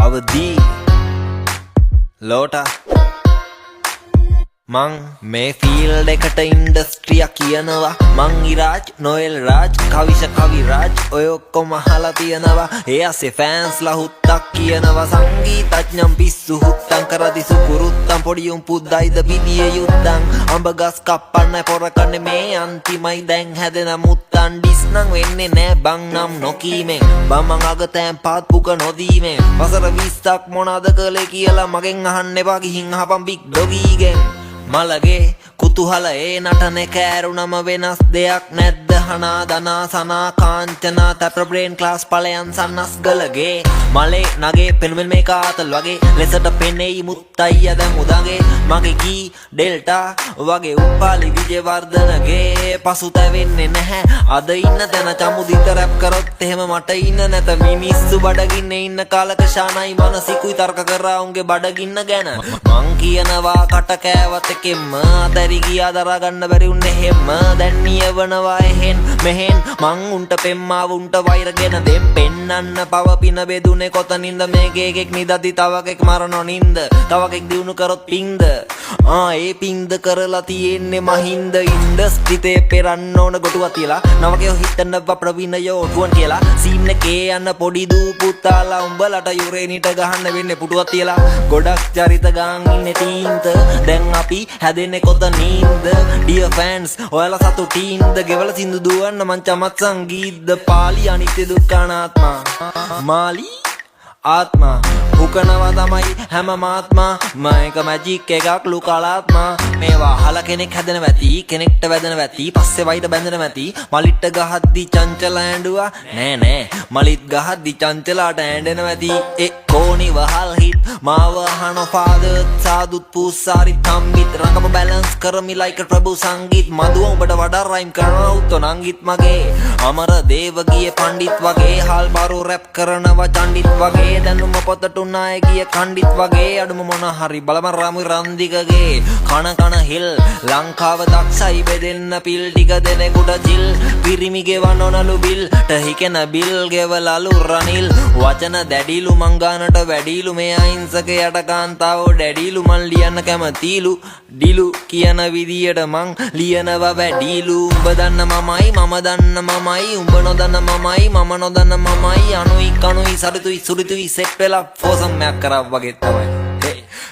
අවදී ලෝටා මං මේ ෆීල්ඩ් එකට ඉන්ඩස්ට්‍රියක් කියනවා මං ඉරාජ් නොයල් රාජ් කවිෂ කවිරාජ් ඔය ඔක්කොම අහලා තියනවා ඒ අස්සේ ෆෑන්ස්ලා හුත්තක් කියනවා සංගීතඥම් පිස්සු හුත්තම් කරදි සුකුරුත්තම් පොඩියුම් පුද්දයිද පිදිය යුත්තම් අඹ ගස් කප්පන්න පොරකන්නේ මේ අන්තිමයි දැන් හැදෙන මුත්තන් ඩිස් නම් වෙන්නේ නෑ බං නම් නොකීමෙන් බම්මන් අගතෑන් පාත් පුක නොදීමෙන් වසර 20ක් මොනවද කළේ කියලා මගෙන් අහන්න එපා ගිහින් අහපන් බිග් ඩොගීගෙන් මලගේ කුතුහල ඒ නටනේ කෑරුණම වෙනස් දෙයක් නැද්ද හනා දනා සනා කාංචනා තැප්‍ර බ්‍රේන් ක්ලාස් පලයන් සන්නස් ගලගේ මලේ නගේ පෙනුමෙල් මේ කාතල් වගේ ලෙසට පෙනෙයි මුත්තයිය දැන් උදගේ මගේ ගී ඩෙල්ටා වගේ උපාලි විජේවර්ධනගේ පසුතැවෙන්නේ නැහැ අද ඉන්න තැන චමුදිත රැප් කරොත් එහෙම මට ඉන්න නැත මිනිස්සු බඩගින්නේ ඉන්න කාලක ශානයි මනසිකුයි තර්ක කරා උන්ගේ බඩගින්න ගැන මං කියනවා කට කෑවත් එකෙන්ම අතරි ගියා දරා ගන්න බැරි උන්නේ හැම දැන් නියවනවා එහෙන් මෙහෙන් මං උන්ට පෙම්මාව උන්ට වෛරගෙන දෙම් පෙන්නන්න පව පින බෙදුනේ කොතනින්ද මේකේ එකෙක් නිදදි තව එකෙක් මරනෝ නින්ද තව එකෙක් දිනු කරොත් පින්ද ඒ පින්ද කරලා තියෙන්නේ මහින්ද ඉන්ඩස්ට්‍රිතේ පෙරන්න ඕන ගොටුවක් තියලා නවකයෝ හිතන්න ප්‍රවීණයෝ ඔටුවන් කියලා සීන් එකේ යන පොඩි දූ පුතාලා උඹලට යුරේනිට ගහන්න වෙන්නේ පුටුවක් තියලා ගොඩක් චරිත ගාන් ඉන්නේ තීන්ත දැන් අපි හැදෙන්නේ කොතනින්ද ඩියර් ෆෑන්ස් ඔයාලා සතුටින්ද ගෙවල සින්දු දුවන්න මං චමත් සංගීත පාලි අනිත්‍ය දුක්ඛ අනාත්මා මාලි ආත්මා හුකනවා තමයි හැම මාත්මා මයක මැජික් එකක් ලුකලාත්මා මේවා අහලා කෙනෙක් හැදෙන වැති කෙනෙක්ට වැදෙන වැති පස්සේ වයිට බැඳෙන වැති මලිට ගහද්දි චංචල ඇඬුවා නෑ මලිත් ගහද්දි චංචලාට ඇඬෙන වැති කෝනි වහල් හිත් මාව අහන ෆාදර් සාදුත් පූසාරි තම්බිත් රංගම බැලන්ස් කරමි ලයික ප්‍රභු සංගීත් මදුව උඹට වඩා රයිම් කරනවා උත්තෝ නංගිත් මගේ අමර දේවගියේ පණ්ඩිත් වගේ හාල් බාරු රැප් කරනවා චණ්ඩිත් වගේ දැනුම පොතට උනාය ගිය කණ්ඩිත් වගේ අඩුම මොන හරි බලමන් රාමු රන්දිකගේ කන හිල් ලංකාව දක්ෂයි බෙදෙන්න පිල් ටික දෙනෙකුට ජිල් පිරිමි ගෙවන්න ඕනලු බිල් ටහිකෙන බිල් ගෙවලලු රනිල් වචන දැඩිලු මංගානට වැඩිලු මේ අහිංසක යට කාන්තාවෝ දැඩිලු මන් ලියන්න කැමතිලු ඩිලු කියන විදියට මං ලියනවා වැඩිලු උඹ දන්න මමයි මම දන්න මමයි උඹ නොදන්න මමයි මම නොදන්න මමයි අනුයි කනුයි සරිතුයි සුරිතුයි සෙට් වෙලා ෆෝසම්යක් කරා වගේ තමයි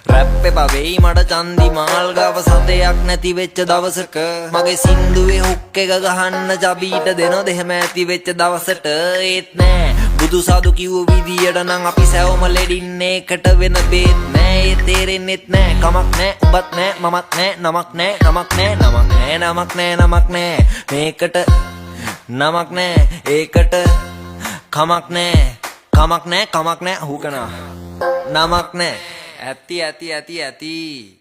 රැප් එපා වෙයි මට චන්දි මාල් ගාව සතයක් නැති වෙච්ච දවසක මගේ සින්දුවේ හුක් එක ගහන්න ජබීට දෙනො දෙහෙම ඇති වෙච්ච දවසට ඒත් නෑ බුදු සාදු කිව්ව විදියට නම් අපි සැවම ලෙඩින්නේ එකට වෙන බේත් නෑ ඒ තේරෙන්නෙත් නෑ කමක් නෑ උඹත් නෑ මමත් නෑ නමක් නෑ නමක් නෑ නමක් නෑ නමක් නෑ නමක් නෑ මේකට නමක් නෑ ඒකට කමක් නෑ කමක් නෑ කමක් නෑ හුකනා නමක් නෑ ඇති